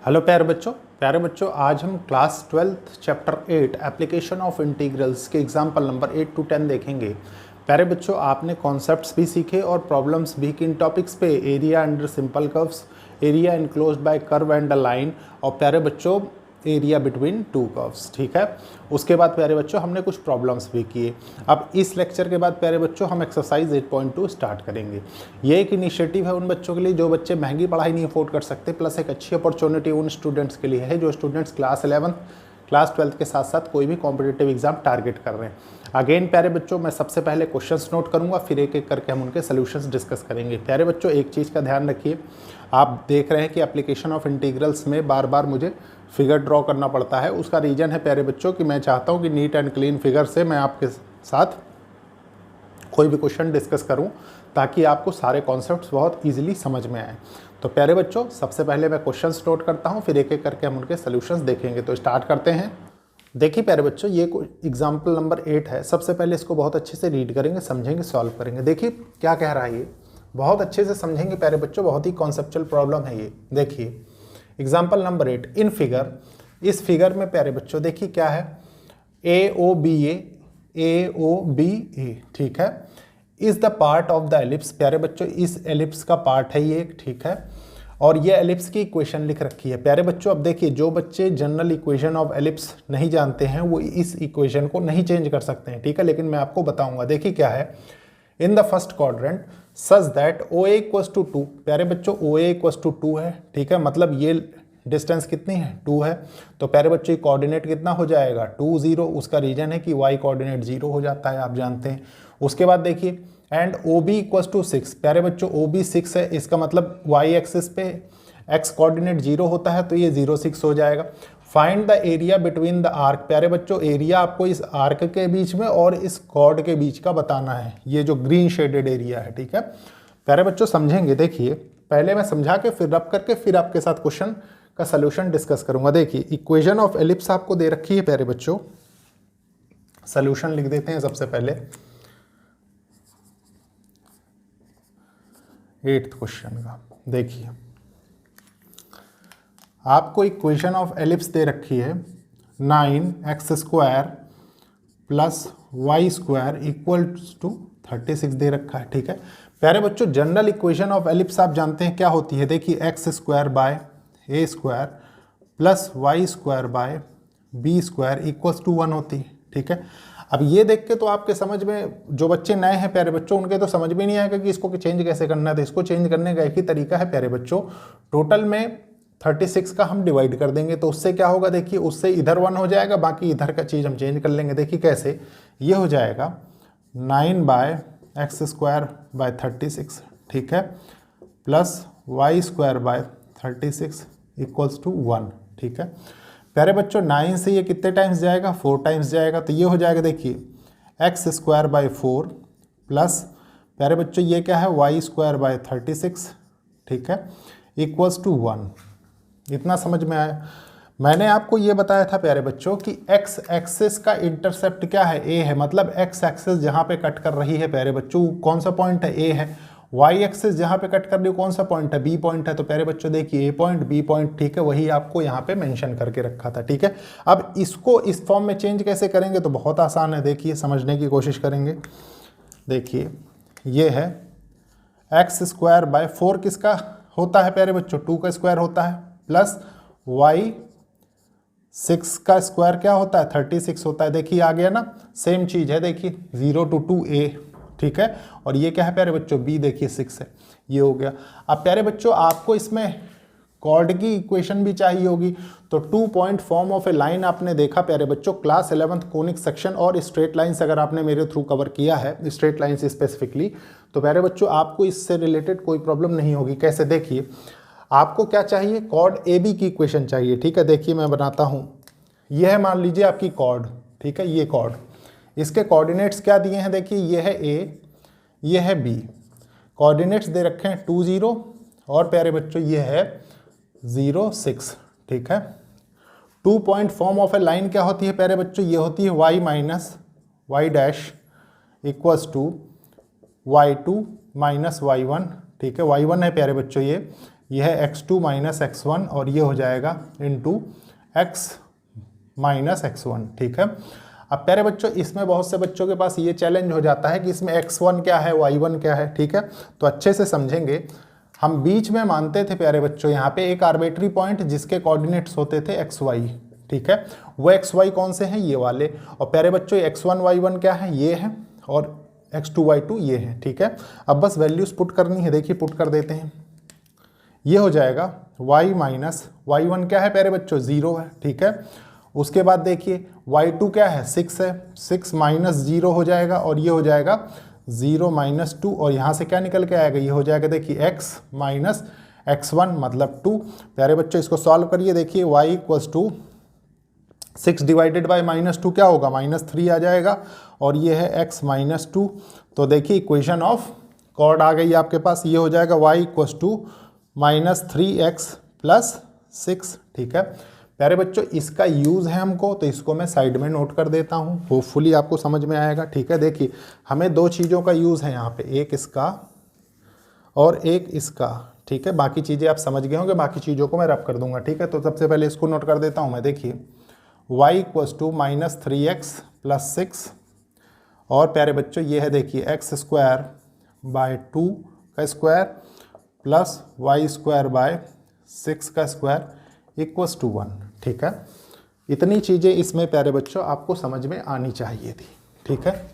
Hello प्यारे बच्चों आज हम class 12th chapter 8 application of integrals के एग्जाम्पल नंबर 8 to 10 देखेंगे। प्यारे बच्चों आपने कॉन्सेप्ट्स भी सीखे और प्रॉब्लम्स भी किन टॉपिक्स पे, area under simple curves, area enclosed bye curve and a line, और प्यारे बच्चों एरिया बिटवीन टू कर्व्स। ठीक है, उसके बाद प्यारे बच्चों हमने कुछ प्रॉब्लम्स भी किए। अब इस लेक्चर के बाद प्यारे बच्चों हम एक्सरसाइज 8.2 स्टार्ट करेंगे। ये एक इनिशिएटिव है उन बच्चों के लिए जो बच्चे महंगी पढ़ाई नहीं अफोर्ड कर सकते, प्लस एक अच्छी अपॉर्चुनिटी उन स्टूडेंट्स के लिए है जो स्टूडेंट्स क्लास 11 क्लास 12 के साथ साथ कोई भी कॉम्पिटिटिव एग्जाम टारगेट कर रहे हैं। अगेन प्यारे बच्चों मैं सबसे पहले क्वेश्चंस नोट करूंगा, फिर एक एक करके हम उनके सॉल्यूशंस डिस्कस करेंगे। प्यारे बच्चों एक चीज़ का ध्यान रखिए, आप देख रहे हैं कि एप्लीकेशन ऑफ इंटीग्रल्स में बार बार मुझे फिगर ड्रॉ करना पड़ता है। उसका रीज़न है प्यारे बच्चों कि मैं चाहता हूं कि नीट एंड क्लीन फिगर से मैं आपके साथ कोई भी क्वेश्चन डिस्कस करूं ताकि आपको सारे कॉन्सेप्ट्स बहुत इजीली समझ में आए। तो प्यारे बच्चों सबसे पहले मैं क्वेश्चंस नोट करता हूं, फिर एक एक करके हम उनके सॉल्यूशंस देखेंगे। तो स्टार्ट करते हैं। देखिए प्यारे बच्चों ये एग्जाम्पल नंबर 8 है। सबसे पहले इसको बहुत अच्छे से रीड करेंगे, समझेंगे, सॉल्व करेंगे। देखिए क्या कह रहा है ये, बहुत अच्छे से समझेंगे प्यारे बच्चों, बहुत ही कॉन्सेप्चुअल प्रॉब्लम है ये। देखिए एग्जाम्पल नंबर 8 इन फिगर, इस फिगर में प्यारे बच्चों देखिए क्या है, AOBA, ठीक है, is the part of the ellipse. प्यारे बच्चों इस एलिप्स का पार्ट है ये, ठीक है, और ये एलिप्स की इक्वेशन लिख रखी है। प्यारे बच्चों अब देखिए जो बच्चे जनरल इक्वेशन ऑफ एलिप्स नहीं जानते हैं वो इस इक्वेशन को नहीं चेंज कर सकते हैं, ठीक है, लेकिन मैं आपको बताऊंगा। देखिए क्या है, in the first quadrant such that OA equals to 2। प्यारे बच्चों OA इक्वल्स टू 2 है, ठीक है, मतलब ये डिस्टेंस कितनी है, 2 है। तो प्यारे बच्चों कोऑर्डिनेट कितना हो जाएगा, 2 0। उसका रीजन है कि y कोऑर्डिनेट 0 हो जाता है, आप जानते हैं। उसके बाद देखिए एंड OB इक्वल्स टू 6। प्यारे बच्चों OB 6 है, इसका मतलब y एक्सिस पे x कोऑर्डिनेट 0 होता है, तो ये 0 6 हो जाएगा। Find the area between the arc. प्यारे बच्चों एरिया आपको इस आर्क के बीच में और इस कॉर्ड के बीच का बताना है, ये जो ग्रीन शेडेड एरिया है, ठीक है। प्यारे बच्चों समझेंगे, देखिए पहले मैं समझा के फिर रब करके फिर आपके साथ क्वेश्चन का सलूशन डिस्कस करूंगा। देखिए इक्वेशन ऑफ एलिप्स आपको दे रखी है प्यारे बच्चों, सलूशन लिख देते हैं सबसे पहले 8th क्वेश्चन का। देखिए आपको इक्वेशन ऑफ एलिप्स दे रखी है 9x² plus y² equals to 36 दे रखा है, ठीक है। प्यारे बच्चों जनरल इक्वेशन ऑफ एलिप्स आप जानते हैं क्या होती है। देखिए x² by a² plus y² by b² equals to 1 होती है, ठीक है। अब ये देख के तो आपके समझ में, जो बच्चे नए हैं प्यारे बच्चों उनके तो समझ में नहीं आएगा कि इसको चेंज कैसे करना है। तो इसको चेंज करने का एक ही तरीका है प्यारे बच्चों, टोटल में 36 का हम डिवाइड कर देंगे, तो उससे क्या होगा, देखिए उससे इधर 1 हो जाएगा, बाकी इधर का चीज़ हम चेंज कर लेंगे। देखिए कैसे, ये हो जाएगा 9 बाय x² बाय 36, ठीक है, plus y² bye 36 equals to 1, ठीक है। प्यारे बच्चों 9 से ये कितने टाइम्स जाएगा, 4 टाइम्स जाएगा, तो ये हो जाएगा देखिए x² बाय 4 प्लस प्यारे बच्चों ये क्या है y² बाय 36, ठीक है, इक्वल्स टू 1। इतना समझ में आया। मैंने आपको ये बताया था प्यारे बच्चों कि x एक्सिस का इंटरसेप्ट क्या है, a है, मतलब x एक्सिस जहाँ पे कट कर रही है प्यारे बच्चों कौन सा पॉइंट है, a है। y एक्सिस जहाँ पे कट कर रही है कौन सा पॉइंट है, b पॉइंट है। तो प्यारे बच्चों देखिए a पॉइंट b पॉइंट, ठीक है, वही आपको यहाँ पे मेंशन करके रखा था, ठीक है। अब इसको इस फॉर्म में चेंज कैसे करेंगे, तो बहुत आसान है, देखिए समझने की कोशिश करेंगे। देखिए ये है x² बाय 4 किसका होता है प्यारे बच्चों, 2 का स्क्वायर होता है, प्लस y6 का स्क्वायर क्या होता है, 36 होता है। देखिए आ गया ना, सेम चीज़ है, देखिए 0 to 2a, ठीक है, और ये क्या है प्यारे बच्चों b, देखिए 6 है, ये हो गया। अब प्यारे बच्चों आपको इसमें कॉर्ड की इक्वेशन भी चाहिए होगी, तो 2 point form of a line आपने देखा प्यारे बच्चों क्लास 11th कोनिक सेक्शन और स्ट्रेट लाइन्स अगर आपने मेरे थ्रू कवर किया है, स्ट्रेट लाइन्स स्पेसिफिकली, तो प्यारे बच्चों आपको इससे रिलेटेड कोई प्रॉब्लम नहीं होगी। कैसे, देखिए आपको क्या चाहिए, कॉर्ड AB की इक्वेशन चाहिए, ठीक है। देखिए मैं बनाता हूँ, यह है मान लीजिए आपकी कॉर्ड, ठीक है, ये कॉर्ड, इसके कोऑर्डिनेट्स क्या दिए हैं, देखिए ये है A, ये है B, कोऑर्डिनेट्स दे रखे हैं 2 0 और प्यारे बच्चों ये है 0 6, ठीक है। 2 point form of a line क्या होती है प्यारे बच्चों, ये होती है y minus y dash equals to y2 minus y1, ठीक है, y1 है प्यारे बच्चों, ये है x2 माइनस x1 और ये हो जाएगा इंटू x माइनस x1, ठीक है। अब प्यारे बच्चों इसमें बहुत से बच्चों के पास ये चैलेंज हो जाता है कि इसमें x1 क्या है, y1 क्या है, ठीक है। तो अच्छे से समझेंगे, हम बीच में मानते थे प्यारे बच्चों यहाँ पे एक आर्बिट्री पॉइंट जिसके कोऑर्डिनेट्स होते थे xy, ठीक है। वो xy कौन से हैं, ये वाले। और प्यारे बच्चों x1 y1 क्या है, ये है, और x2 y2 ये है, ठीक है। अब बस वैल्यूज पुट करनी है, देखिए पुट कर देते हैं। ये हो जाएगा y माइनस y1 क्या है प्यारे बच्चों, 0 है, ठीक है। उसके बाद देखिए y2 क्या है, 6 है, 6 माइनस 0 हो जाएगा और ये हो जाएगा 0 माइनस 2 और यहाँ से क्या निकल के आएगा, ये हो जाएगा देखिए x माइनस x1 मतलब 2। प्यारे बच्चों इसको सॉल्व करिए, देखिए y equals to 6 divided by -2 क्या होगा, -3 आ जाएगा और ये है x माइनस 2। तो देखिए इक्वेशन ऑफ कॉर्ड आ गई आपके पास, ये हो जाएगा y equals to -3x plus 6, ठीक है। प्यारे बच्चों इसका यूज़ है हमको, तो इसको मैं साइड में नोट कर देता हूँ, होपफुली आपको समझ में आएगा, ठीक है। देखिए हमें दो चीज़ों का यूज़ है यहाँ पे, एक इसका और एक इसका, ठीक है। बाकी चीज़ें आप समझ गए होंगे, बाकी चीज़ों को मैं रब कर दूंगा, ठीक है। तो सबसे पहले इसको नोट कर देता हूँ मैं, देखिए y equals to -3x plus 6 और प्यारे बच्चों ये है देखिए x स्क्वायर बाय 2 का square plus y square by 6 का स्क्वायर इक्वल्स टू 1, ठीक है। इतनी चीज़ें इसमें प्यारे बच्चों आपको समझ में आनी चाहिए थी, ठीक है।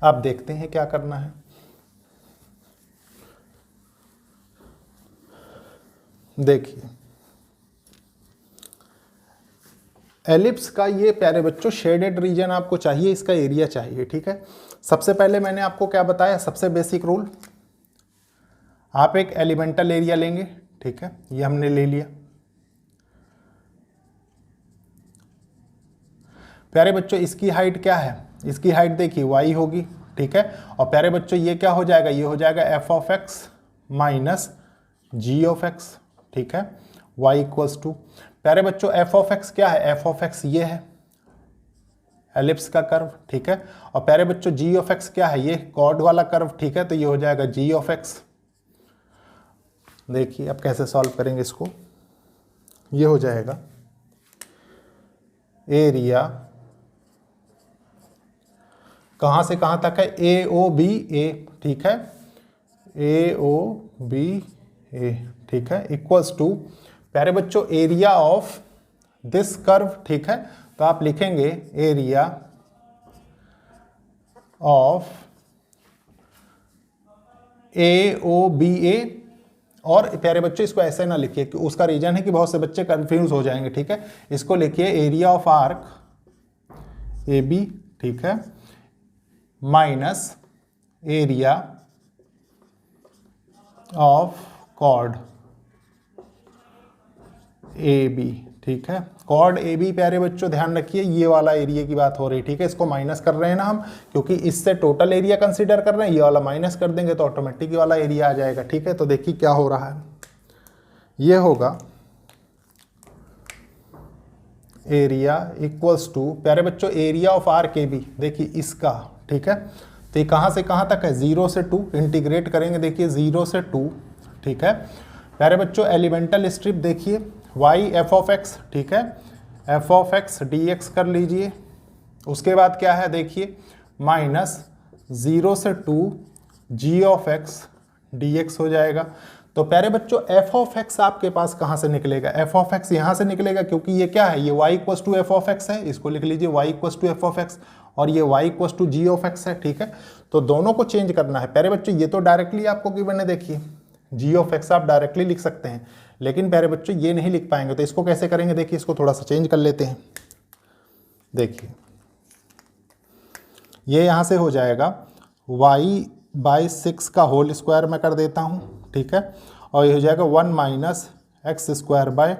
अब देखते हैं क्या करना है। देखिए एलिप्स का ये प्यारे बच्चों शेडेड रीजन आपको चाहिए, इसका एरिया चाहिए, ठीक है। सबसे पहले मैंने आपको क्या बताया, सबसे बेसिक रूल, आप एक एलिमेंटल एरिया लेंगे, ठीक है, ये हमने ले लिया। प्यारे बच्चों इसकी हाइट क्या है, इसकी हाइट देखिए y होगी, ठीक है। और प्यारे बच्चों ये क्या हो जाएगा, ये हो जाएगा f of x minus g of x, ठीक है, y इक्वल्स टू, प्यारे बच्चों f ऑफ x क्या है, f ऑफ x ये है एलिप्स का कर्व, ठीक है। और प्यारे बच्चों g ऑफ x क्या है, ये कॉर्ड वाला कर्व, ठीक है। तो ये हो जाएगा g ऑफ x। देखिए अब कैसे सॉल्व करेंगे इसको, ये हो जाएगा एरिया कहाँ से कहाँ तक है, ए ओ बी ए, ठीक है, ए ओ बी ए, ठीक है, इक्वल्स टू प्यारे बच्चों एरिया ऑफ दिस कर्व, ठीक है। तो आप लिखेंगे area of A O B A. और प्यारे बच्चों इसको ऐसे ना लिखिए कि उसका रीजन है कि बहुत से बच्चे कंफ्यूज हो जाएंगे, ठीक है। इसको लिखिए area of arc A B, ठीक है, minus area of chord A B, ठीक है। कॉर्ड ए बी प्यारे बच्चों ध्यान रखिए ये वाला एरिया की बात हो रही, ठीक है। इसको माइनस कर रहे हैं ना हम, क्योंकि इससे टोटल एरिया कंसीडर कर रहे हैं, ये वाला माइनस कर देंगे तो ऑटोमेटिक वाला एरिया आ जाएगा, ठीक है। तो देखिए क्या हो रहा है, ये होगा एरिया इक्वल्स टू प्यारे बच्चों area of arc A B, देखिए इसका, ठीक है। तो ये कहाँ से कहाँ तक है, 0 से 2, इंटीग्रेट करेंगे देखिए 0 से 2, ठीक है। प्यारे बच्चों एलिमेंटल स्ट्रिप देखिए y f ऑफ x, ठीक है, f ऑफ x dx कर लीजिए। उसके बाद क्या है देखिए माइनस 0 से 2 g ऑफ x dx हो जाएगा। तो प्यारे बच्चों f ऑफ x आपके पास कहाँ से निकलेगा, f ऑफ x यहाँ से निकलेगा, क्योंकि ये क्या है, ये y equals to f of x है, इसको लिख लीजिए y equals to f of x और ये y equals to g of x है, ठीक है। तो दोनों को चेंज करना है प्यारे बच्चों, ये तो डायरेक्टली आपको गिवन है, देखिए g ऑफ x आप डायरेक्टली लिख सकते हैं, लेकिन प्यारे बच्चों ये नहीं लिख पाएंगे, तो इसको कैसे करेंगे, देखिए इसको थोड़ा सा चेंज कर लेते हैं। देखिए ये यहाँ से हो जाएगा y बाई 6 का होल स्क्वायर मैं कर देता हूँ, ठीक है, और ये हो जाएगा 1 माइनस एक्स स्क्वायर बाय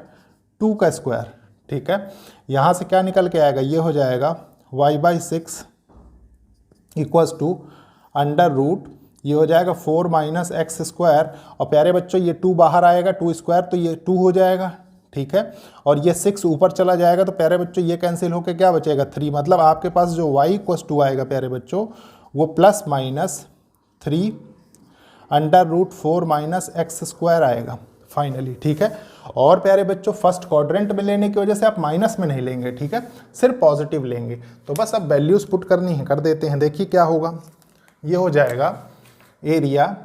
2 का स्क्वायर, ठीक है। यहाँ से क्या निकल के आएगा, ये हो जाएगा y by 6 equals to under root, ये हो जाएगा 4 माइनस एक्स स्क्वायर, और प्यारे बच्चों ये 2 बाहर आएगा, 2 स्क्वायर तो ये 2 हो जाएगा, ठीक है। और ये 6 ऊपर चला जाएगा, तो प्यारे बच्चों ये कैंसिल होकर क्या बचेगा 3, मतलब आपके पास जो y इक्वल्स टू आएगा प्यारे बच्चों वो plus minus 3 under root 4 minus x square आएगा। फाइनली, ठीक है। और प्यारे बच्चों फर्स्ट क्वाड्रेंट में लेने की वजह से आप माइनस में नहीं लेंगे, ठीक है, सिर्फ पॉजिटिव लेंगे। तो बस अब वैल्यूज पुट करनी है, कर देते हैं। देखिए क्या होगा, ये हो जाएगा एरिया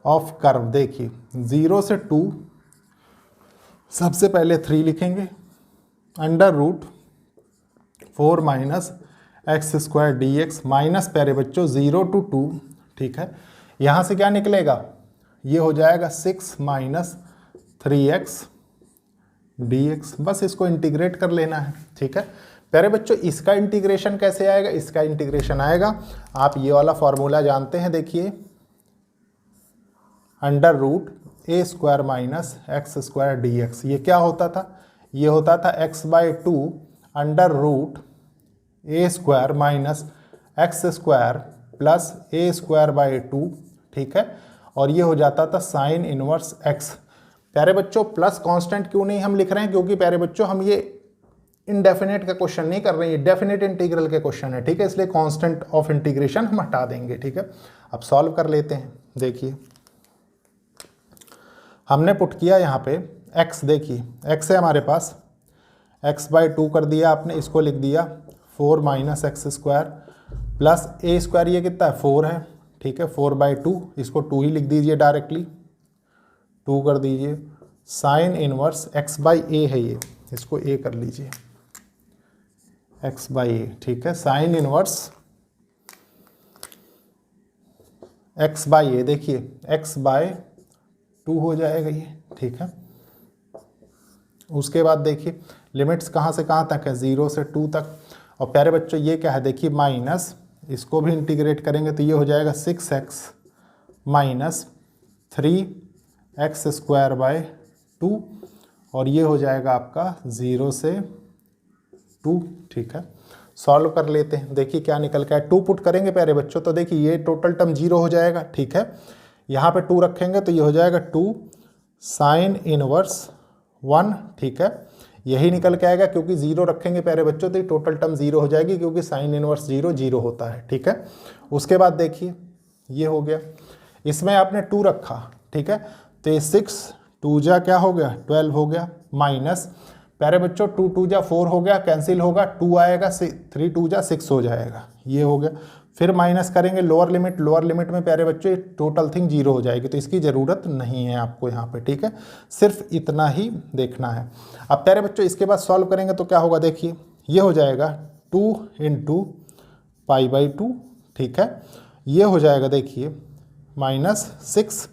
ऑफ कर्व। देखिए 0 से 2, सबसे पहले 3 लिखेंगे, under root 4 minus x square D x, minus प्यारे बच्चों 0 to 2, ठीक है। यहाँ से क्या निकलेगा, ये हो जाएगा 6 माइनस 3x dx। बस इसको इंटीग्रेट कर लेना है, ठीक है। प्यारे बच्चों इसका इंटीग्रेशन कैसे आएगा, इसका इंटीग्रेशन आएगा, आप ये वाला फॉर्मूला जानते हैं। देखिए अंडर रूट ए square minus x square D X, ये क्या होता था, ये होता था x/2 under root A square minus x square plus A square by 2, ठीक है। और ये हो जाता था साइन इनवर्स x। प्यारे बच्चों प्लस कांस्टेंट क्यों नहीं हम लिख रहे हैं, क्योंकि प्यारे बच्चों हम ये इनडेफिनेट का क्वेश्चन नहीं कर रहे हैं, डेफिनेट इंटीग्रल के क्वेश्चन है, ठीक है, इसलिए कांस्टेंट ऑफ इंटीग्रेशन हम हटा देंगे, ठीक है। अब सॉल्व कर लेते हैं। देखिए हमने पुट किया यहाँ पे x, देखिए x है हमारे पास, x/2 कर दिया आपने, इसको लिख दिया 4 माइनस एक्स स्क्वायर प्लस ए स्क्वायर, ये कितना है 4 है, ठीक है, 4/2, इसको 2 ही लिख दीजिए डायरेक्टली, 2 कर दीजिए, साइन इनवर्स x/a है ये, इसको a कर लीजिए, x/a, ठीक है, साइन इनवर्स x/a, देखिए x/2 हो जाएगा ये, ठीक है। उसके बाद देखिए लिमिट्स कहाँ से कहाँ तक है, 0 से 2 तक। और प्यारे बच्चों ये क्या है, देखिए माइनस, इसको भी इंटीग्रेट करेंगे तो ये हो जाएगा 6x minus 3x square by 2, और ये हो जाएगा आपका 0 से 2, ठीक है। सॉल्व कर लेते हैं, देखिए क्या निकल के है, 2 पुट करेंगे प्यारे बच्चों तो देखिए ये टोटल टर्म 0 हो जाएगा, ठीक है। यहाँ पे 2 रखेंगे तो ये हो जाएगा 2 साइन इनवर्स 1, ठीक है, यही निकल के आएगा, क्योंकि 0 रखेंगे प्यारे बच्चों तो ये टोटल टर्म 0 हो जाएगी, क्योंकि साइन इनवर्स 0 0 होता है, ठीक है। उसके बाद देखिए ये हो गया, इसमें आपने 2 रखा, ठीक है, तो ये 6 2 जा क्या हो गया 12 हो गया, माइनस प्यारे बच्चों 2 2 जा 4 हो गया, कैंसिल होगा, 2 आएगा, 3 2 जा 6 हो जाएगा, ये हो गया। फिर माइनस करेंगे लोअर लिमिट में प्यारे बच्चों टोटल थिंग 0 हो जाएगी, तो इसकी ज़रूरत नहीं है आपको यहाँ पे, ठीक है, सिर्फ इतना ही देखना है। अब प्यारे बच्चों इसके बाद सॉल्व करेंगे तो क्या होगा, देखिए ये हो जाएगा 2 × π/2, ठीक है, ये हो जाएगा देखिए -6,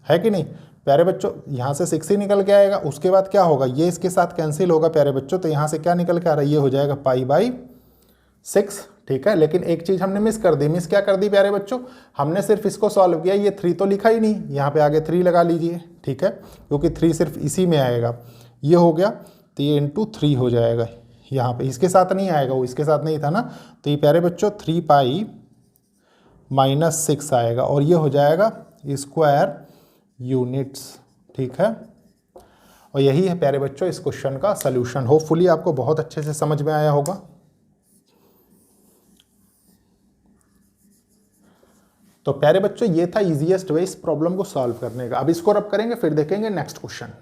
है कि नहीं प्यारे बच्चों, यहाँ से 6 ही निकल के आएगा। उसके बाद क्या होगा, ये इसके साथ कैंसिल होगा प्यारे बच्चों, तो यहाँ से क्या निकल के आ रहा है, ये हो जाएगा π/6, ठीक है। लेकिन एक चीज़ हमने मिस कर दी, क्या कर दी प्यारे बच्चों, हमने सिर्फ इसको सॉल्व किया, ये 3 तो लिखा ही नहीं, यहाँ पे आगे 3 लगा लीजिए, ठीक है, क्योंकि 3 सिर्फ इसी में आएगा, ये हो गया, तो ये × 3 हो जाएगा, यहाँ पे इसके साथ नहीं आएगा, वो इसके साथ नहीं था ना, तो ये प्यारे बच्चों 3π - 6 आएगा, और ये हो जाएगा स्क्वायर यूनिट्स, ठीक है। और यही है प्यारे बच्चों इस क्वेश्चन का सलूशन। होपफुली आपको बहुत अच्छे से समझ में आया होगा। तो प्यारे बच्चों ये था इजीएस्ट वे इस प्रॉब्लम को सॉल्व करने का। अब इसको रब करेंगे, फिर देखेंगे नेक्स्ट क्वेश्चन।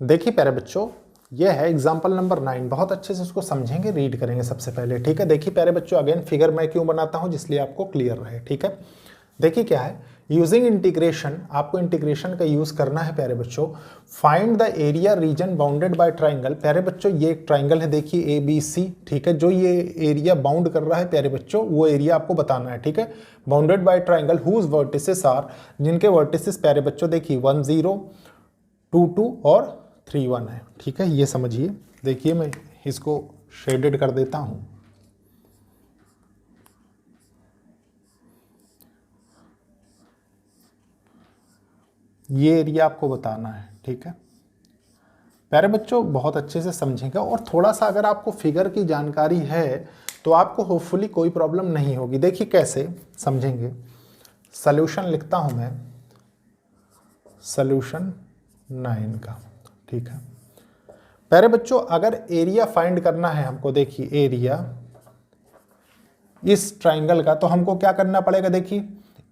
देखिए प्यारे बच्चों ये है एग्जाम्पल नंबर 9, बहुत अच्छे से उसको समझेंगे, रीड करेंगे सबसे पहले, ठीक है। देखिए प्यारे बच्चों अगेन फिगर मैं क्यों बनाता हूँ, जिसलिए आपको क्लियर रहे, ठीक है। देखिए क्या है, यूजिंग इंटीग्रेशन, आपको इंटीग्रेशन का यूज करना है प्यारे बच्चों। Find the area reason bounded by triangle. प्यारे बच्चों ये एक ट्राइंगल है, देखिए ABC, ठीक है, जो ये एरिया बाउंड कर रहा है प्यारे बच्चों, वो एरिया आपको बताना है, ठीक है। Bounded by triangle whose vertices are, जिनके वर्टिसेस प्यारे बच्चों देखिए 1 0 2 2 और 3 1 है, ठीक है, ये समझिए। देखिए मैं इसको शेडेड कर देता हूँ, ये एरिया आपको बताना है, ठीक है। प्यारे बच्चों बहुत अच्छे से समझेंगे, और थोड़ा सा अगर आपको फिगर की जानकारी है तो आपको होपफुली कोई प्रॉब्लम नहीं होगी। देखिए कैसे समझेंगे, सॉल्यूशन लिखता हूं मैं, सॉल्यूशन 9 का, ठीक है। प्यारे बच्चों अगर एरिया फाइंड करना है हमको, देखिए एरिया इस ट्राइंगल का, तो हमको क्या करना पड़ेगा, देखिए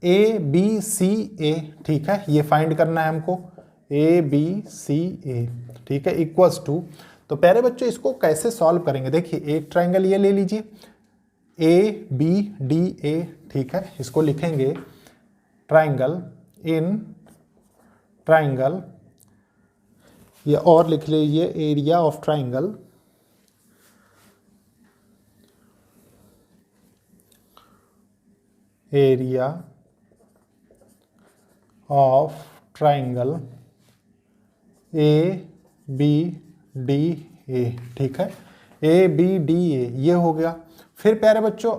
ए बी सी ए, ठीक है, ये फाइंड करना है हमको, ए बी सी ए, ठीक है, इक्वल्स टू, तो प्यारे बच्चों इसको कैसे सॉल्व करेंगे, देखिए एक ट्राइंगल ये ले लीजिए ए बी डी ए, ठीक है, इसको लिखेंगे ट्राइंगल इन ट्राइंगल, ये और लिख लीजिए area of triangle, area of triangle A B D A, ठीक है, ए बी डी ए ये हो गया। फिर प्यारे बच्चों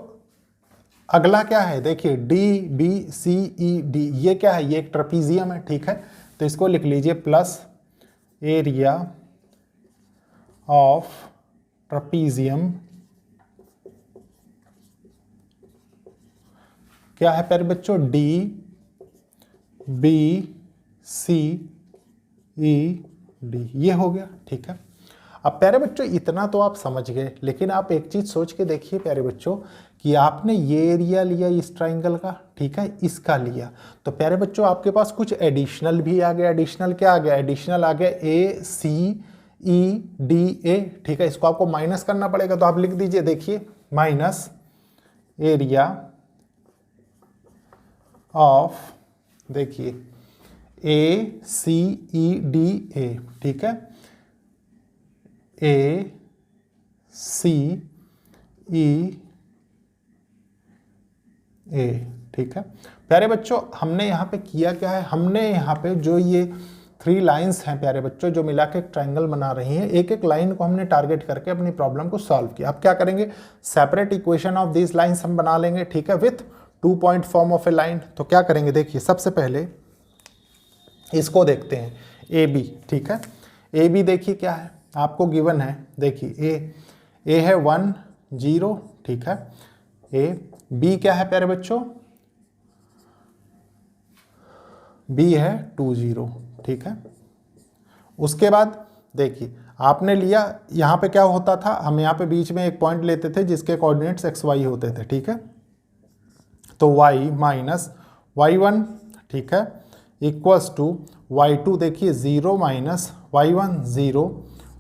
अगला क्या है, देखिए D B C E D, ये क्या है, ये एक ट्रपीजियम है, ठीक है, तो इसको लिख लीजिए प्लस एरिया ऑफ ट्रपीजियम, क्या है प्यारे बच्चों, D B C E D, ये हो गया, ठीक है। अब प्यारे बच्चों इतना तो आप समझ गए, लेकिन आप एक चीज सोच के देखिए प्यारे बच्चों कि आपने ये एरिया लिया इस ट्राइंगल का, ठीक है, इसका लिया, तो प्यारे बच्चों आपके पास कुछ एडिशनल भी आ गया, एडिशनल क्या आ गया, एडिशनल आ गया ए सी ई डी ए, ठीक है, इसको आपको माइनस करना पड़ेगा, तो आप लिख दीजिए, देखिए माइनस एरिया ऑफ, देखिए ए सी ई डी ए, ठीक है, ए सी ई ए, ठीक है। प्यारे बच्चों हमने यहाँ पे किया क्या है, हमने यहाँ पे जो ये 3 लाइंस हैं प्यारे बच्चों जो मिला के एक ट्राइंगल बना रही हैं, एक एक लाइन को हमने टारगेट करके अपनी प्रॉब्लम को सॉल्व किया। अब क्या करेंगे, separate equation of this lines हम बना लेंगे, ठीक है, with 2 point form of a line. तो क्या करेंगे, देखिए सबसे पहले इसको देखते हैं ए बी, ठीक है, ए बी देखिए क्या है, आपको गिवन है, देखिए ए है 1 0, ठीक है, ए बी क्या है प्यारे बच्चों, बी है 2 0, ठीक है। उसके बाद देखिए आपने लिया, यहाँ पे क्या होता था, हम यहाँ पे बीच में एक पॉइंट लेते थे जिसके कोऑर्डिनेट्स एक्स वाई होते थे, ठीक है, तो y माइनस y1, ठीक है, इक्वल्स टू y2, देखिए 0 माइनस y1 0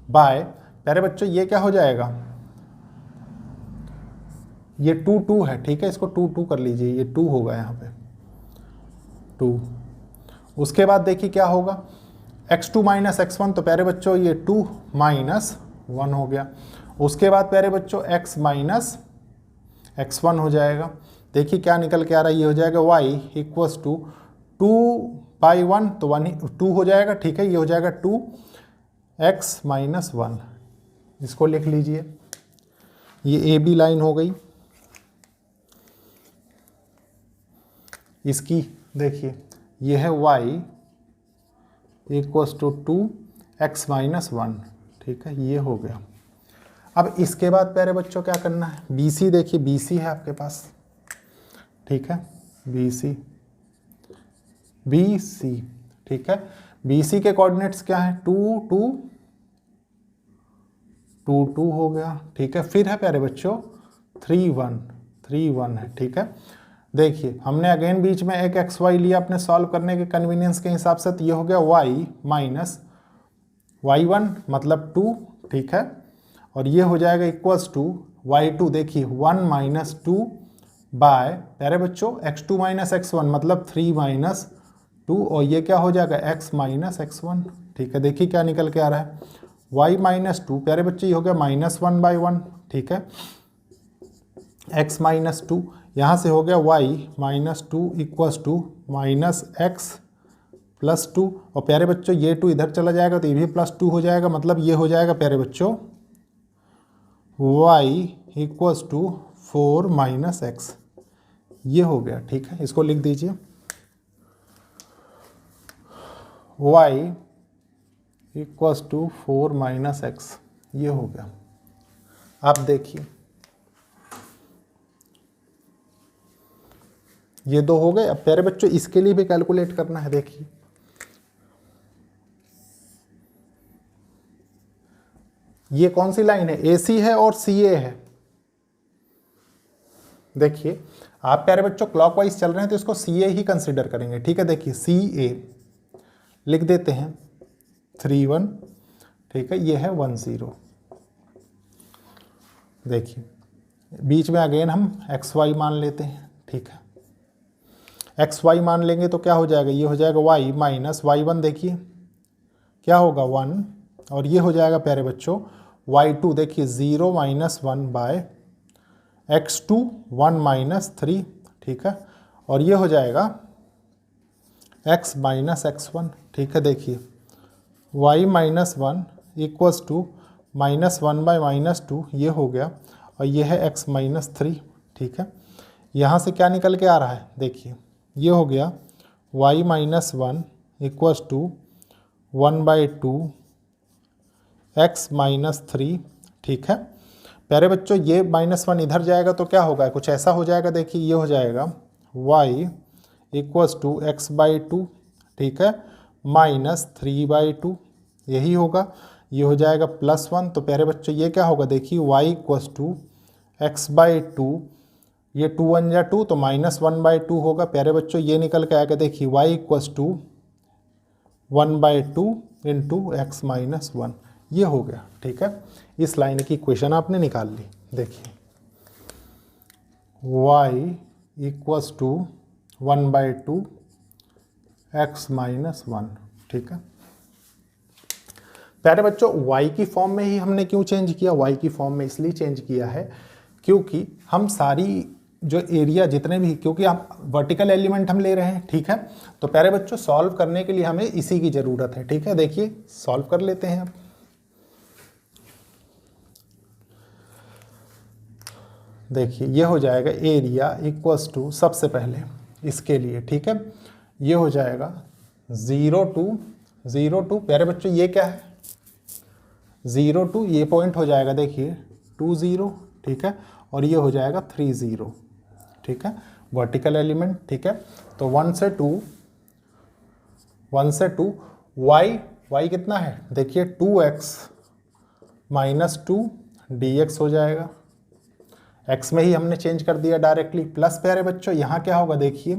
बाय, प्यारे बच्चों ये क्या हो जाएगा, ये 2 2 है, ठीक है, इसको 2 2 कर लीजिए, ये 2 होगा यहाँ पे 2। उसके बाद देखिए क्या होगा, x2 माइनस x1, तो प्यारे बच्चों ये 2 माइनस 1 हो गया। उसके बाद प्यारे बच्चों x माइनस x1 हो जाएगा, देखिए क्या निकल के आ रहा है, ये हो जाएगा y इक्वल्स टू 2/1, तो 2 हो जाएगा, ठीक है, ये हो जाएगा 2x माइनस 1, इसको लिख लीजिए, ये ए बी लाइन हो गई। इसकी देखिए ये है y equals to 2x minus 1, ठीक है, ये हो गया। अब इसके बाद प्यारे बच्चों क्या करना है, BC, देखिए BC है आपके पास, ठीक है, BC, ठीक है, BC के कोऑर्डिनेट्स क्या है, 2 2 2 2 हो गया, ठीक है। फिर है प्यारे बच्चों 3 1 है, ठीक है। देखिए हमने अगेन बीच में एक एक्स वाई लिया अपने सॉल्व करने के कन्वीनियंस के हिसाब से, तो ये हो गया y माइनस y1 मतलब 2, ठीक है, और ये हो जाएगा इक्वल्स टू y2, देखिए 1 माइनस 2 बाय, प्यारे बच्चों x2 माइनस x1 मतलब 3 माइनस 2, और ये क्या हो जाएगा x माइनस x1, ठीक है। देखिए क्या निकल के आ रहा है, y माइनस 2, प्यारे बच्चे ये हो गया -1/1, ठीक है, x माइनस 2, यहाँ से हो गया y minus 2 equals to minus x plus 2, और प्यारे बच्चों ये 2 इधर चला जाएगा तो ये भी +2 हो जाएगा, मतलब ये हो जाएगा प्यारे बच्चों y equals to 4 minus x, ये हो गया, ठीक है, इसको लिख दीजिए, y equals to 4 minus x, ये हो गया। आप देखिए ये 2 हो गए। अब प्यारे बच्चों इसके लिए भी कैलकुलेट करना है, देखिए ये कौन सी लाइन है, AC है और CA है। देखिए आप प्यारे बच्चों क्लॉकवाइज चल रहे हैं तो इसको सी ए ही कंसिडर करेंगे, ठीक है। देखिए सी ए लिख देते हैं 3 1, ठीक है, ये है 1 0। देखिए बीच में अगेन हम एक्स वाई मान लेते हैं, ठीक है। एक्स वाई मान लेंगे तो क्या हो जाएगा, ये हो जाएगा वाई माइनस वाई वन, देखिए क्या होगा 1, और ये हो जाएगा प्यारे बच्चों y2, देखिए 0 माइनस 1 बाय x2 1 माइनस 3, ठीक है। और ये हो जाएगा x माइनस x1, ठीक है। देखिए y minus 1 equals to minus 1 by minus 2, ये हो गया, और ये है x माइनस 3, ठीक है। यहाँ से क्या निकल के आ रहा है, देखिए ये हो गया y minus 1 equals to 1 by 2 x minus 3, ठीक है। प्यारे बच्चों ये -1 इधर जाएगा तो क्या होगा, कुछ ऐसा हो जाएगा, देखिए ये हो जाएगा y equals to x by 2, ठीक है, माइनस 3 बाई 2, यही होगा। ये हो जाएगा +1, तो प्यारे बच्चों ये क्या होगा, देखिए y equals to x by 2, ये 2 1 जा 2 तो -1 बाई 2 होगा। प्यारे बच्चों ये निकल के आएगा, देखिए y equals to 1 by 2 into x minus 1, ये हो गया, ठीक है। इस लाइन की इक्वेशन आपने निकाल ली। देखिए y equals to 1 by 2 x minus 1, ठीक है। प्यारे बच्चों y की फॉर्म में ही हमने क्यों चेंज किया, y की फॉर्म में इसलिए चेंज किया है क्योंकि हम सारी जो एरिया जितने भी, क्योंकि आप वर्टिकल एलिमेंट हम ले रहे हैं, ठीक है। तो प्यारे बच्चों सॉल्व करने के लिए हमें इसी की ज़रूरत है, ठीक है। देखिए सॉल्व कर लेते हैं अब। देखिए ये हो जाएगा एरिया इक्वल्स टू, सबसे पहले इसके लिए, ठीक है, ये हो जाएगा 0 2, प्यारे बच्चों ये क्या है 0 2, ये पॉइंट हो जाएगा देखिए 2 0, ठीक है, और ये हो जाएगा 3 0, ठीक है, वर्टिकल एलिमेंट, ठीक है। तो 1 से 2 y कितना है, देखिए 2x माइनस 2 dx हो जाएगा, x में ही हमने चेंज कर दिया डायरेक्टली, प्लस प्यारे बच्चों यहाँ क्या होगा, देखिए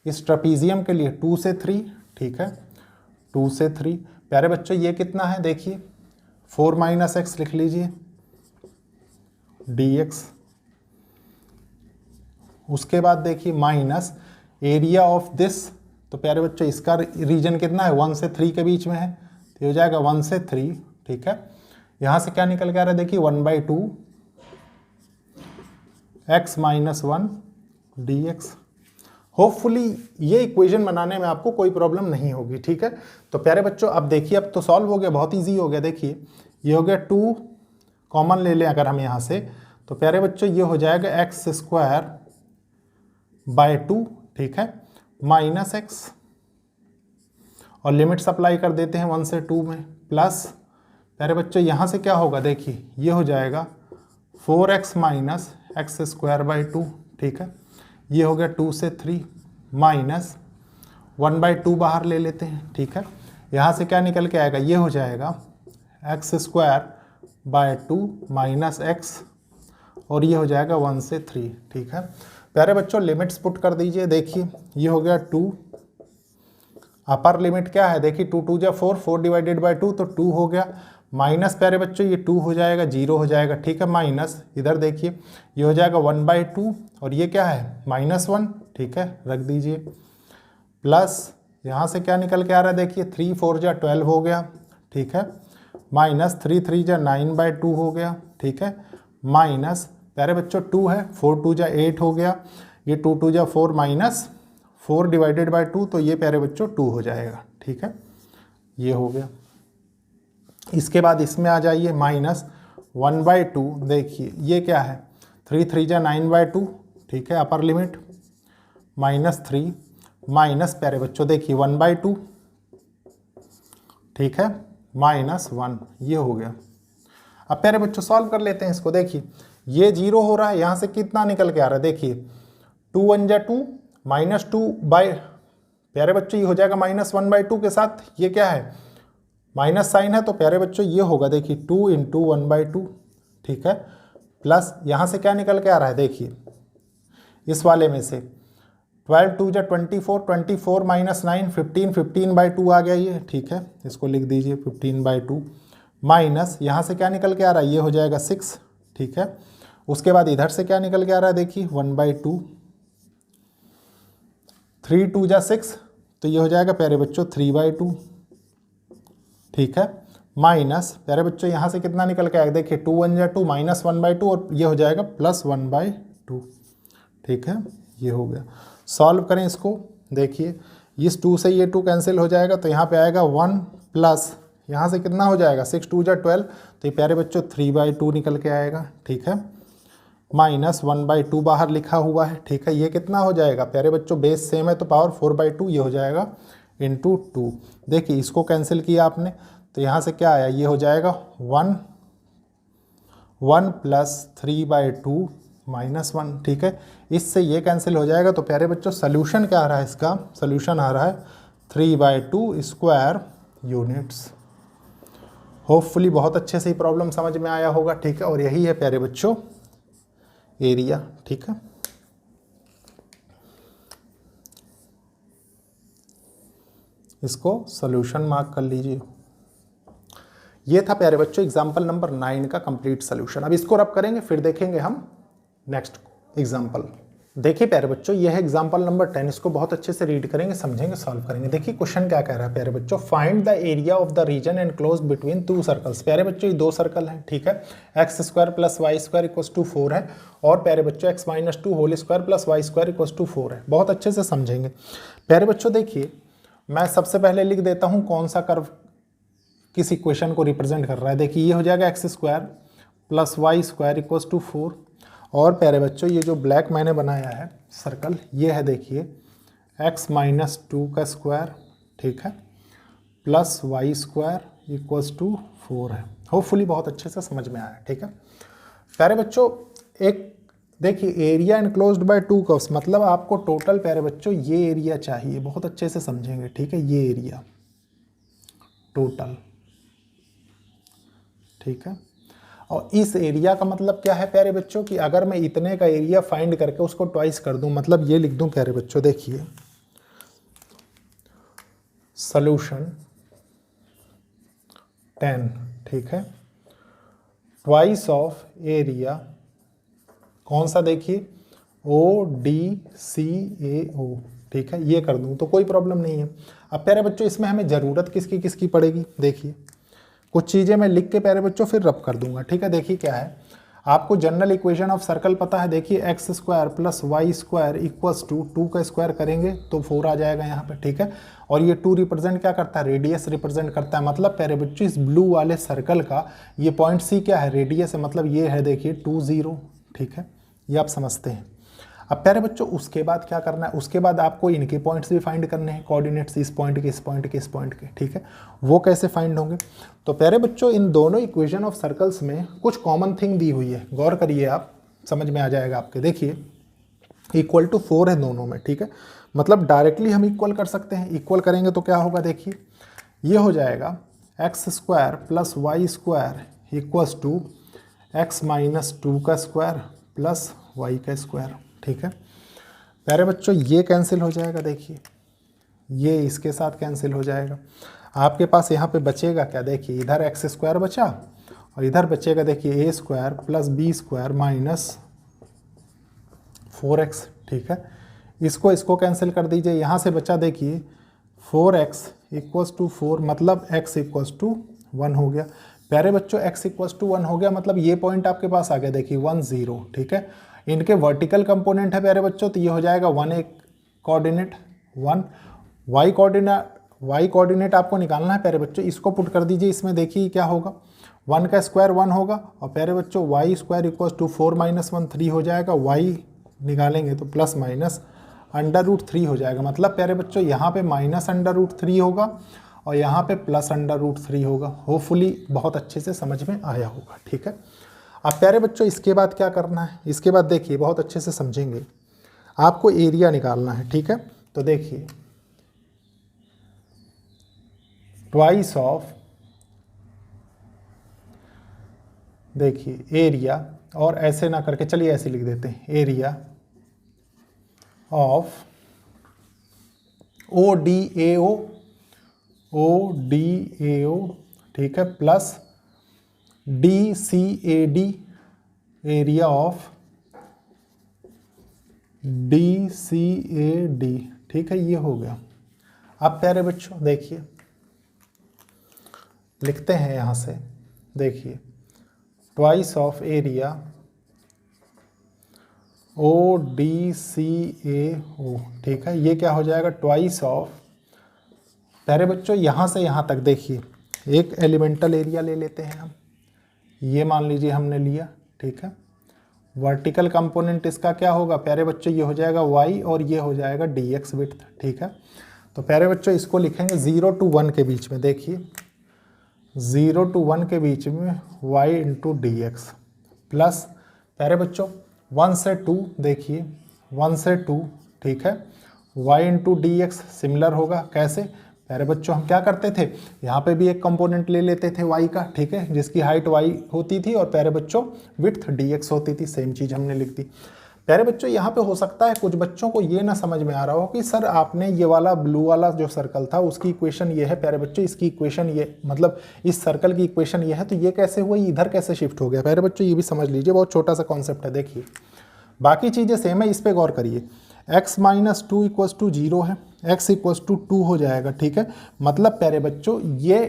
इस ट्रेपीजियम के लिए 2 से 3, ठीक है, 2 से 3, प्यारे बच्चों ये कितना है, देखिए 4 माइनस एक्स लिख लीजिए dx। उसके बाद देखिए माइनस एरिया ऑफ दिस, तो प्यारे बच्चों इसका रीजन कितना है 1 से 3 के बीच में है, तो ये हो जाएगा 1 से 3, ठीक है। यहाँ से क्या निकल के आ रहा है, देखिए 1 by 2 x minus 1 dx। Hopefully ये इक्वेशन बनाने में आपको कोई प्रॉब्लम नहीं होगी, ठीक है। तो प्यारे बच्चों अब देखिए अब तो सॉल्व हो गया, बहुत ईजी हो गया। देखिए ये हो गया 2 कॉमन ले लें अगर हम यहाँ से, तो प्यारे बच्चों ये हो जाएगा एक्स स्क्वायर बाय 2, ठीक है, माइनस एक्स, और लिमिट्स अप्लाई कर देते हैं 1 से 2 में, प्लस प्यारे बच्चों यहाँ से क्या होगा, देखिए ये हो जाएगा 4x minus x square by 2, ठीक है, ये हो गया 2 से 3 माइनस 1 बाई 2 बाहर ले लेते हैं, ठीक है। यहाँ से क्या निकल के आएगा, ये हो जाएगा x square by 2 minus x, और ये हो जाएगा 1 से 3, ठीक है। प्यारे बच्चों लिमिट्स पुट कर दीजिए, देखिए ये हो गया 2, अपर लिमिट क्या है, देखिए 2 2 जा 4, 4 डिवाइडेड बाई 2 तो 2 हो गया, माइनस प्यारे बच्चों ये 2 हो जाएगा 0 हो जाएगा, ठीक है, माइनस इधर देखिए ये हो जाएगा 1 बाई 2, और ये क्या है -1, ठीक है, रख दीजिए, प्लस यहाँ से क्या निकल के आ रहा है, देखिए 3 4 जा 12 हो गया, ठीक है, माइनस 3 3 जा 9 बाई 2 हो गया, ठीक है, माइनस प्यारे बच्चों 2 है 4 2 जा 8 हो गया, ये 2 2 जा 4 माइनस 4 डिवाइडेड बाई 2 तो ये प्यारे बच्चों 2 हो जाएगा, ठीक है, ये हो गया। इसके बाद इसमें आ जाइए माइनस 1 बाई 2, देखिए ये क्या है 3 3 जा 9 बाई 2, ठीक है, अपर लिमिट माइनस 3 माइनस प्यारे बच्चों देखिए 1 बाई 2, ठीक है, माइनस 1, ये हो गया। अब प्यारे बच्चों सॉल्व कर लेते हैं इसको, देखिए ये 0 हो रहा है, यहाँ से कितना निकल के आ रहा है, देखिए 2 1 जा 2 माइनस 2 बाई, प्यारे बच्चों ये हो जाएगा -1 बाई 2 के साथ ये क्या है माइनस साइन है, तो प्यारे बच्चों ये होगा देखिए 2 इंटू 1 बाई 2, ठीक है, प्लस यहाँ से क्या निकल के आ रहा है, देखिए इस वाले में से 12 2 जा 24, 24 माइनस 9 15, 15/2 आ गया ये, ठीक है, इसको लिख दीजिए 15/2 माइनस यहाँ से क्या निकल के आ रहा है, ये हो जाएगा 6, ठीक है। उसके बाद इधर से क्या निकल के आ रहा है देखिए 1/2, 3 2 जा 6, तो ये हो जाएगा प्यारे बच्चों 3/2, ठीक है, माइनस प्यारे बच्चों यहाँ से कितना निकल के आएगा देखिए 2 1 जा 2 माइनस 1/2 और ये हो जाएगा प्लस 1/2, ठीक है, ये हो गया। सॉल्व करें इसको, देखिए इस 2 से ये 2 कैंसिल हो जाएगा तो यहाँ पे आएगा 1 प्लस यहाँ से कितना हो जाएगा 6 2 जा 12, तो ये प्यारे बच्चों 3/2 निकल के आएगा, ठीक है, माइनस 1/2 बाहर लिखा हुआ है, ठीक है। ये कितना हो जाएगा प्यारे बच्चों, बेस सेम है तो पावर 4/2, ये हो जाएगा इंटू 2। देखिए इसको कैंसिल किया आपने तो यहाँ से क्या आया, ये हो जाएगा 1 प्लस 3/2 माइनस 1, ठीक है। इससे ये कैंसिल हो जाएगा तो प्यारे बच्चों सोल्यूशन क्या आ रहा है, इसका सोल्यूशन आ रहा है 3/2 स्क्वायर यूनिट्स। होपफुली बहुत अच्छे से ही प्रॉब्लम समझ में आया होगा, ठीक है। और यही है प्यारे बच्चों एरिया, ठीक है। इसको सोल्यूशन मार्क कर लीजिए। ये था प्यारे बच्चों एग्जाम्पल नंबर 9 का कंप्लीट सोल्यूशन। अब इसको रब करेंगे फिर देखेंगे हम नेक्स्ट एग्जाम्पल। देखिए प्यारे बच्चों ये है एग्जाम्पल नंबर 10, इसको बहुत अच्छे से रीड करेंगे, समझेंगे, सॉल्व करेंगे। देखिए क्वेश्चन क्या कह रहा है प्यारे बच्चों, find the area of the region enclosed between 2 circles. प्यारे बच्चों ये 2 सर्कल हैं, ठीक है, x² + y² = 4 है और प्यारे बच्चों x - 2 होल स्क्वायर + y² = 4 है। बहुत अच्छे से समझेंगे प्यारे बच्चों। देखिए मैं सबसे पहले लिख देता हूँ कौन सा कर्व किस इक्वेशन को रिप्रेजेंट कर रहा है। देखिए ये हो जाएगा x² + y² = 4 और प्यारे बच्चों ये जो ब्लैक मैंने बनाया है सर्कल ये है देखिए x - 2 का स्क्वायर, ठीक है, प्लस y² = 4 है। होपफुली बहुत अच्छे से समझ में आया, ठीक है प्यारे बच्चों। एक देखिए एरिया एनक्लोज्ड बाय 2 कर्व्स, मतलब आपको टोटल प्यारे बच्चों ये एरिया चाहिए, बहुत अच्छे से समझेंगे, ठीक है, ये एरिया टोटल, ठीक है। और इस एरिया का मतलब क्या है प्यारे बच्चों कि अगर मैं इतने का एरिया फाइंड करके उसको ट्वाइस कर दूं, मतलब ये लिख दूं प्यारे बच्चों, देखिए सॉल्यूशन 10, ठीक है, ट्वाइस ऑफ एरिया कौन सा, देखिए ODCAO, ठीक है, ये कर दूं तो कोई प्रॉब्लम नहीं है। अब प्यारे बच्चों इसमें हमें ज़रूरत किसकी किसकी पड़ेगी, देखिए कुछ चीज़ें मैं लिख के प्यारे बच्चों फिर रब कर दूंगा, ठीक है। देखिए क्या है, आपको जनरल इक्वेशन ऑफ सर्कल पता है, देखिए x² + y² = 2 का स्क्वायर करेंगे तो 4 आ जाएगा यहाँ पे, ठीक है। और ये 2 रिप्रेजेंट क्या करता है, रेडियस रिप्रेजेंट करता है। मतलब प्यारे बच्चों इस ब्लू वाले सर्कल का ये पॉइंट C क्या है, रेडियस है, मतलब ये है देखिए 2 0, ठीक है, ये आप समझते हैं। अब प्यारे बच्चों उसके बाद क्या करना है, उसके बाद आपको इनके पॉइंट्स भी फाइंड करने हैं, कोऑर्डिनेट्स इस पॉइंट के, इस पॉइंट के, इस पॉइंट के, ठीक है। वो कैसे फाइंड होंगे, तो प्यारे बच्चों इन दोनों इक्वेशन ऑफ सर्कल्स में कुछ कॉमन थिंग दी हुई है, गौर करिए आप, समझ में आ जाएगा आपके। देखिए =4 है दोनों में, ठीक है, मतलब डायरेक्टली हम इक्वल कर सकते हैं। इक्वल करेंगे तो क्या होगा, देखिए ये हो जाएगा x² + y² = x - 2 का स्क्वायर प्लस y का स्क्वायर, ठीक है प्यारे बच्चों। ये कैंसिल हो जाएगा, देखिए ये इसके साथ कैंसिल हो जाएगा। आपके पास यहाँ पे बचेगा क्या, देखिए इधर x² बचा और इधर बचेगा देखिए a² + b² - 4x, ठीक है। इसको कैंसिल कर दीजिए, यहाँ से बचा देखिए 4x = 4, मतलब x = 1 हो गया प्यारे बच्चों। x = 1 हो गया मतलब ये पॉइंट आपके पास आ गया देखिए 1 0, ठीक है। इनके वर्टिकल कंपोनेंट है प्यारे बच्चों तो ये हो जाएगा 1 एक कोऑर्डिनेट 1, y कोऑर्डिनेट आपको निकालना है प्यारे बच्चों। इसको पुट कर दीजिए इसमें, देखिए क्या होगा 1 का स्क्वायर 1 होगा और प्यारे बच्चों y² = 4 - 1 3 हो जाएगा, y निकालेंगे तो प्लस माइनस √3 हो जाएगा। मतलब प्यारे बच्चों यहाँ पे -√3 होगा और यहाँ पे +√3 होगा। होपफुली बहुत अच्छे से समझ में आया होगा, ठीक है। अब प्यारे बच्चों इसके बाद क्या करना है, इसके बाद देखिए बहुत अच्छे से समझेंगे, आपको एरिया निकालना है, ठीक है। तो देखिए ट्वाइस ऑफ, देखिए एरिया, और ऐसे ना करके चलिए ऐसे लिख देते हैं, एरिया ऑफ ODAO ठीक है, plus DCAD area of DCAD, ठीक है, ये हो गया। अब प्यारे बच्चों देखिए, लिखते हैं यहां से, देखिए ट्वाइस ऑफ एरिया ODCAO, ठीक है, ये क्या हो जाएगा, ट्वाइस ऑफ, प्यारे बच्चों यहां से यहां तक देखिए एक एलिमेंटल एरिया ले लेते हैं हम, ये मान लीजिए हमने लिया, ठीक है। वर्टिकल कंपोनेंट इसका क्या होगा प्यारे बच्चों, ये हो जाएगा y और ये हो जाएगा dx विड्थ, ठीक है। तो प्यारे बच्चों इसको लिखेंगे 0 to 1 के बीच में, देखिए 0 to 1 के बीच में y इंटू dx प्लस प्यारे बच्चों 1 से 2, देखिए 1 से 2, ठीक है, y इंटू dx सिमिलर होगा, कैसे प्यारे बच्चों, हम क्या करते थे, यहाँ पे भी एक कंपोनेंट ले लेते थे y का, ठीक है, जिसकी हाइट y होती थी और प्यारे बच्चों विड्थ dx होती थी, सेम चीज़ हमने लिख दी। प्यारे बच्चों यहाँ पे हो सकता है कुछ बच्चों को ये ना समझ में आ रहा हो कि सर आपने ये वाला ब्लू वाला जो सर्कल था उसकी इक्वेशन ये है, प्यारे बच्चों इसकी इक्वेशन ये, मतलब इस सर्कल की इक्वेशन ये है, तो ये कैसे हुआ, इधर कैसे शिफ्ट हो गया। प्यारे बच्चों ये भी समझ लीजिए, बहुत छोटा सा कॉन्सेप्ट है, देखिए बाकी चीज़ें सेम है, इस पर गौर करिए। x माइनस 2 इक्वल्स टू 0 है, x इक्वल्स टू 2 हो जाएगा, ठीक है, मतलब प्यारे बच्चों ये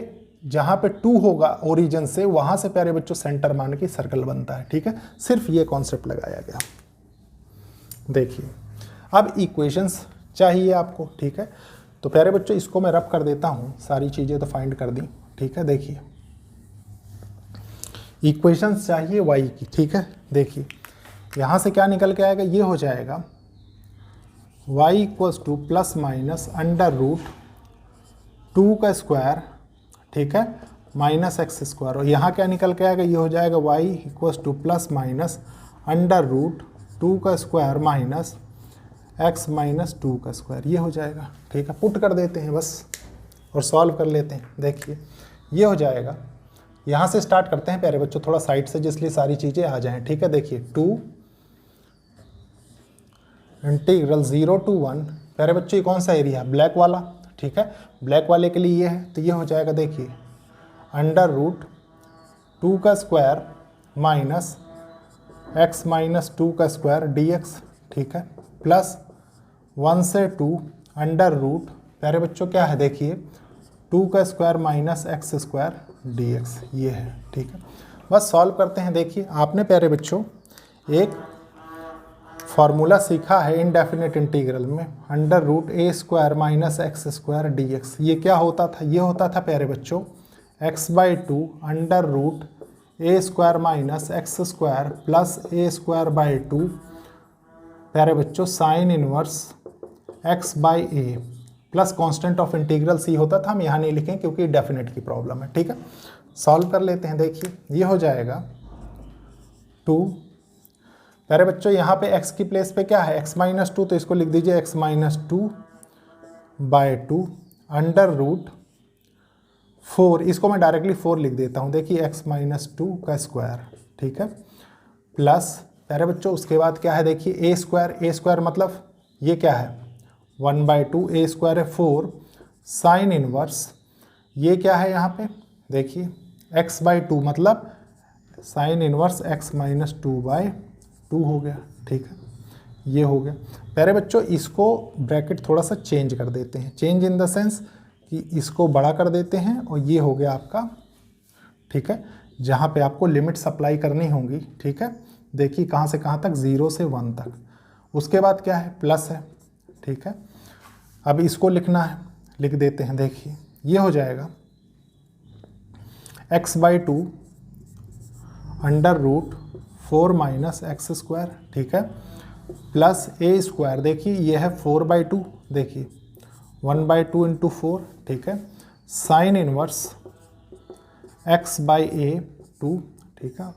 जहाँ पे 2 होगा ओरिजिन से, वहाँ से प्यारे बच्चों सेंटर मान के सर्कल बनता है, ठीक है, सिर्फ ये कॉन्सेप्ट लगाया गया। देखिए अब इक्वेशंस चाहिए आपको, ठीक है, तो प्यारे बच्चों इसको मैं रब कर देता हूँ, सारी चीज़ें तो फाइंड कर दी, ठीक है। देखिए इक्वेशंस चाहिए y की, ठीक है, देखिए यहाँ से क्या निकल के आएगा, ये हो जाएगा y equals to plus minus under root 2 का स्क्वायर, ठीक है, माइनस एक्स स्क्वायर, और यहाँ क्या निकल के आएगा, ये हो जाएगा y equals to plus minus under root 2 का स्क्वायर माइनस x माइनस 2 का स्क्वायर, ये हो जाएगा, ठीक है। पुट कर देते हैं बस और सॉल्व कर लेते हैं, देखिए ये हो जाएगा। यहाँ से स्टार्ट करते हैं प्यारे बच्चों, थोड़ा साइड से, जिसलिए सारी चीज़ें आ जाएं, ठीक है। देखिए 2 इंटीग्रल 0 to 1, प्यारे बच्चों ये कौन सा एरिया, ब्लैक वाला, ठीक है, ब्लैक वाले के लिए ये है, तो ये हो जाएगा, देखिए अंडर रूट 2 का स्क्वायर माइनस x माइनस 2 का स्क्वायर dx, ठीक है, प्लस 1 से 2 अंडर रूट, प्यारे बच्चों क्या है, देखिए 2 का square minus x square dx, ये है, ठीक है। बस सॉल्व करते हैं। देखिए आपने प्यारे बच्चों एक फार्मूला सीखा है इनडेफिनेट इंटीग्रल में, अंडर रूट ए square minus x square dx, ये क्या होता था, ये होता था प्यारे बच्चों x/2 under root A square minus x square plus A square by 2, प्यारे बच्चों sine inverse x/a plus constant of integral c होता था, हम यहाँ नहीं लिखें क्योंकि डेफिनेट की प्रॉब्लम है, ठीक है। सॉल्व कर लेते हैं, देखिए ये हो जाएगा 2, प्यारे बच्चों यहाँ पे x की प्लेस पे क्या है, x माइनस 2, तो इसको लिख दीजिए x माइनस 2/2 अंडर रूट 4, इसको मैं डायरेक्टली 4 लिख देता हूँ, देखिए x माइनस 2 का स्क्वायर, ठीक है, प्लस प्यारे बच्चों उसके बाद क्या है, देखिए a स्क्वायर मतलब ये क्या है 1/2, a स्क्वायर है 4, साइन इनवर्स ये क्या है यहाँ पे, देखिए x/2 मतलब साइन इनवर्स x माइनस 2/2 हो गया, ठीक है, ये हो गया। प्यारे बच्चों इसको ब्रैकेट थोड़ा सा चेंज कर देते हैं, चेंज इन द सेंस कि इसको बड़ा कर देते हैं, और ये हो गया आपका, ठीक है, जहाँ पे आपको लिमिट्स अप्लाई करनी होंगी, ठीक है। देखिए कहाँ से कहाँ तक, 0 से 1 तक, उसके बाद क्या है, प्लस है, ठीक है। अब इसको लिखना है, लिख देते हैं, देखिए ये हो जाएगा x/2 under root 4 minus x square, ठीक है, प्लस a स्क्वायर, देखिए ये है 4/2, देखिए 1/2 इंटू 4, ठीक है, साइन इनवर्स x/a2, ठीक है,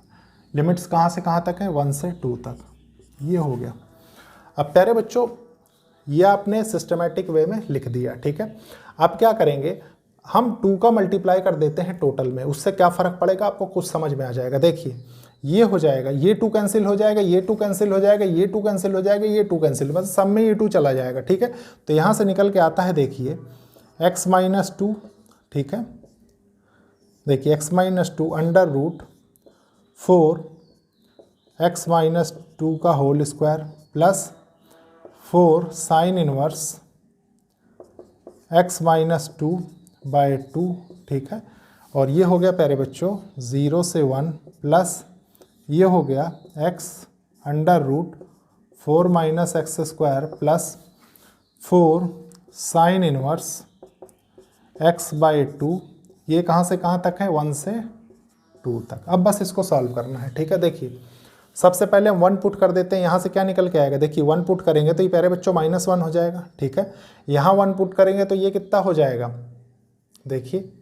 लिमिट्स कहाँ से कहाँ तक है, 1 से 2 तक, ये हो गया। अब प्यारे बच्चों ये आपने सिस्टमेटिक वे में लिख दिया, ठीक है। अब क्या करेंगे, हम 2 का मल्टीप्लाई कर देते हैं टोटल में, उससे क्या फ़र्क पड़ेगा आपको कुछ समझ में आ जाएगा। देखिए ये हो जाएगा, ये 2 कैंसिल हो जाएगा, ये 2 कैंसिल हो जाएगा, ये 2 कैंसिल हो जाएगा, ये 2 कैंसिल, बस सब में ये 2 चला जाएगा, ठीक है। तो यहाँ से निकल के आता है, देखिए x माइनस 2, ठीक है, देखिए x minus 2 under root 4 x minus 2 का whole square plus 4 sine inverse x minus 2 by 2, ठीक है। और ये हो गया प्यारे बच्चों 0 से 1 प्लस ये हो गया x under root 4 minus x square plus 4 sine inverse x by 2, ये कहाँ से कहाँ तक है, 1 से 2 तक। अब बस इसको सॉल्व करना है, ठीक है। देखिए सबसे पहले हम 1 पुट कर देते हैं, यहाँ से क्या निकल के आएगा, देखिए 1 पुट करेंगे तो ये प्यारे बच्चों -1 हो जाएगा, ठीक है। यहाँ 1 पुट करेंगे तो ये कितना हो जाएगा, देखिए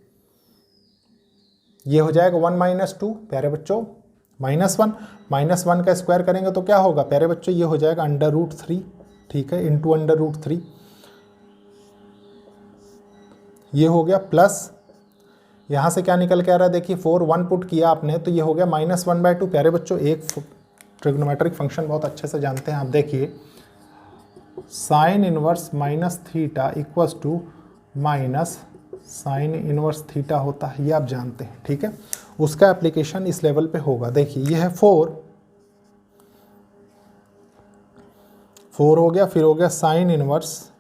ये हो जाएगा 1 माइनस 2 प्यारे बच्चों -1 का स्क्वायर करेंगे तो क्या होगा प्यारे बच्चों, ये हो जाएगा अंडर रूट 3, ठीक है, इंटू अंडर रूट 3, ये हो गया प्लस यहाँ से क्या निकल के आ रहा है, देखिए 4 1 पुट किया आपने तो ये हो गया -1/2 प्यारे बच्चों। एक ट्रिग्नोमेट्रिक फंक्शन बहुत अच्छे से जानते हैं आप, देखिए sine inverse minus theta equals to minus sine inverse theta होता है, ये आप जानते हैं, ठीक है। उसका एप्लीकेशन इस लेवल पे होगा। देखिए ये है 4 हो गया, फिर हो गया साइन इनवर्स,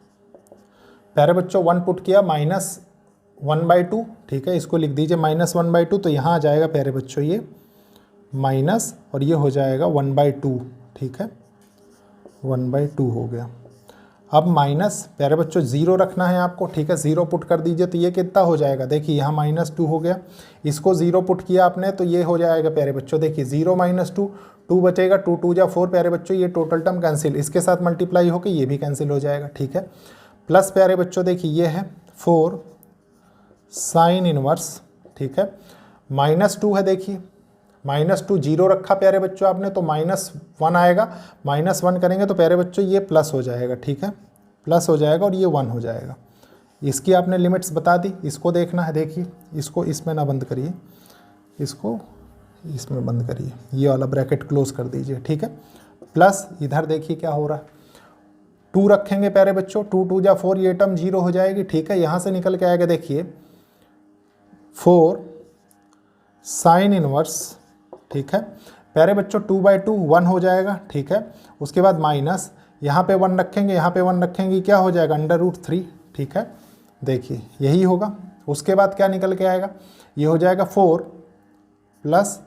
प्यारे बच्चों 1 पुट किया -1/2, ठीक है, इसको लिख दीजिए -1/2, तो यहाँ आ जाएगा प्यारे बच्चों ये माइनस और ये हो जाएगा 1/2, ठीक है, 1/2 हो गया। अब माइनस प्यारे बच्चों 0 रखना है आपको, ठीक है, 0 पुट कर दीजिए तो ये कितना हो जाएगा, देखिए यहाँ -2 हो गया, इसको 0 पुट किया आपने तो ये हो जाएगा प्यारे बच्चों, देखिए 0 - 2, 2 बचेगा, 2 2 जा 4 प्यारे बच्चों, ये टोटल टर्म कैंसिल, इसके साथ मल्टीप्लाई होकर ये भी कैंसिल हो जाएगा, ठीक है। प्लस प्यारे बच्चों देखिए ये है 4 साइन इनवर्स, ठीक है, -2 है, देखिए -2 0 रखा प्यारे बच्चों आपने तो -1 आएगा, -1 करेंगे तो प्यारे बच्चों ये प्लस हो जाएगा, ठीक है, प्लस हो जाएगा और ये 1 हो जाएगा। इसकी आपने लिमिट्स बता दी, इसको देखना है, देखिए इसको इसमें ना बंद करिए, इसको इसमें बंद करिए, ये वाला ब्रैकेट क्लोज कर दीजिए, ठीक है। प्लस इधर देखिए क्या हो रहा है, 2 रखेंगे प्यारे बच्चों, 2 2 जा 4, ये टर्म 0 हो जाएगी, ठीक है। यहाँ से निकल के आएगा देखिए 4 साइन इनवर्स, ठीक है, प्यारे बच्चों 2/2 1 हो जाएगा, ठीक है। उसके बाद माइनस यहाँ पे 1 रखेंगे, यहाँ पे 1 रखेंगे, क्या हो जाएगा अंडर रूट 3, ठीक है, देखिए यही होगा। उसके बाद क्या निकल के आएगा, ये हो जाएगा 4 +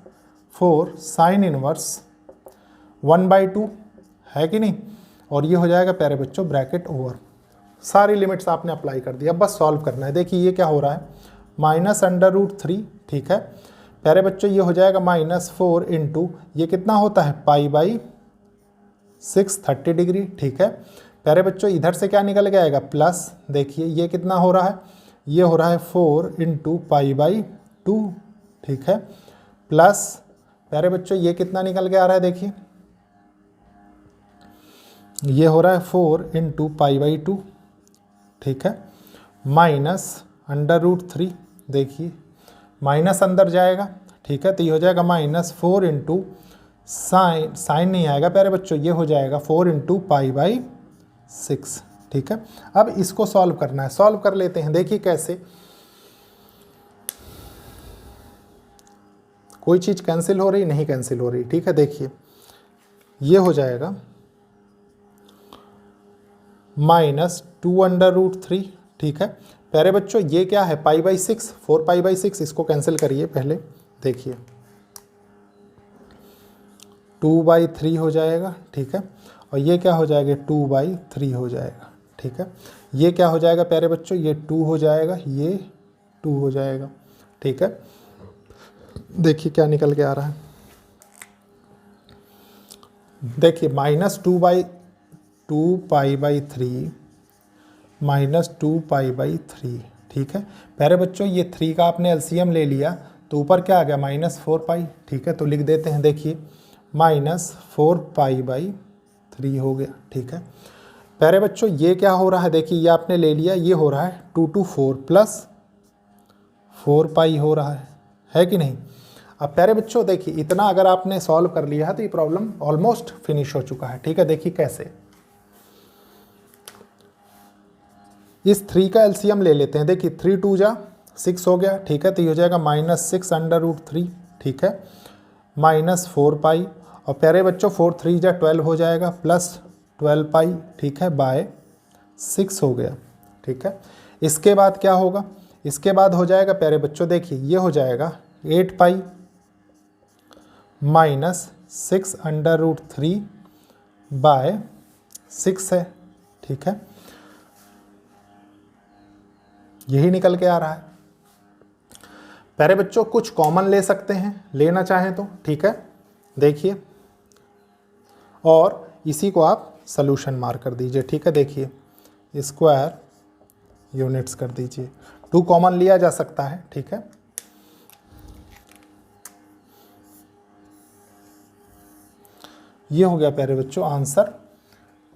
4 साइन इनवर्स 1/2 है कि नहीं, और ये हो जाएगा प्यारे बच्चों ब्रैकेट ओवर। सारी लिमिट्स आपने अप्लाई कर दी, अब बस सॉल्व करना है। देखिए ये क्या हो रहा है, -√3, ठीक है, प्यारे बच्चों ये हो जाएगा -4 इंटू ये कितना होता है π/6 30 डिग्री, ठीक है। प्यारे बच्चों इधर से क्या निकल के आएगा प्लस, देखिए ये कितना हो रहा है, ये हो रहा है 4 इंटू π/2, ठीक है, प्लस प्यारे बच्चों ये कितना निकल के आ रहा है, देखिए ये हो रहा है 4 इंटू π/2, ठीक है, -√3, देखिए माइनस अंदर जाएगा, ठीक है, तो ये हो जाएगा -4 इंटू साइन नहीं आएगा प्यारे बच्चों, ये हो जाएगा 4 इंटू π/6, ठीक है। अब इसको सॉल्व करना है, सॉल्व कर लेते हैं। देखिए कैसे, कोई चीज़ कैंसिल हो रही, नहीं कैंसिल हो रही, ठीक है। देखिए ये हो जाएगा -2√3, ठीक है। प्यारे बच्चों ये क्या है π/6, 4π/6, इसको कैंसिल करिए पहले, देखिए 2/3 हो जाएगा, ठीक है, और ये क्या हो जाएगा 2/3 हो जाएगा, ठीक है। ये क्या हो जाएगा प्यारे बच्चों, ये 2 हो जाएगा, ये 2 हो जाएगा, ठीक है। देखिए क्या निकल के आ रहा है, देखिए -2π/3 -2π/3, ठीक है। प्यारे बच्चों ये 3 का आपने एलसीएम ले लिया तो ऊपर क्या आ गया -4π, ठीक है, तो लिख देते हैं, देखिए -4π/3 हो गया, ठीक है। प्यारे बच्चों ये क्या हो रहा है, देखिए ये आपने ले लिया, ये हो रहा है 2 to 4 + 4π हो रहा है कि नहीं। अब प्यारे बच्चों देखिए, इतना अगर आपने सॉल्व कर लिया है तो ये प्रॉब्लम ऑलमोस्ट फिनिश हो चुका है। ठीक है, देखिए कैसे, इस 3 का एलसीएम ले लेते हैं। देखिए 3 2 जा 6 हो गया। ठीक है, तो ये हो जाएगा -6/√3। ठीक है, -4 पाई, और प्यारे बच्चों 4 3 जा 12 हो जाएगा, +12 पाई। ठीक है, बाय 6 हो गया। ठीक है, इसके बाद क्या होगा, इसके बाद हो जाएगा प्यारे बच्चों, देखिए ये हो जाएगा 8 पाई -6/√3 बाय 6 है। ठीक है, यही निकल के आ रहा है। प्यारे बच्चों कुछ कॉमन ले सकते हैं, लेना चाहें तो। ठीक है, देखिए, और इसी को आप सॉल्यूशन मार कर दीजिए। ठीक है, देखिए स्क्वायर यूनिट्स कर दीजिए, 2 कॉमन लिया जा सकता है। ठीक है, ये हो गया प्यारे बच्चों आंसर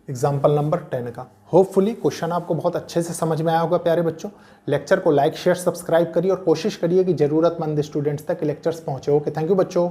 एग्जाम्पल नंबर 10 का। होपफुली क्वेश्चन आपको बहुत अच्छे से समझ में आया होगा प्यारे बच्चों। लेक्चर को लाइक शेयर सब्सक्राइब करिए और कोशिश करिए कि ज़रूरतमंद स्टूडेंट्स तक लेक्चर्स पहुँचे। ओके, थैंक यू बच्चों।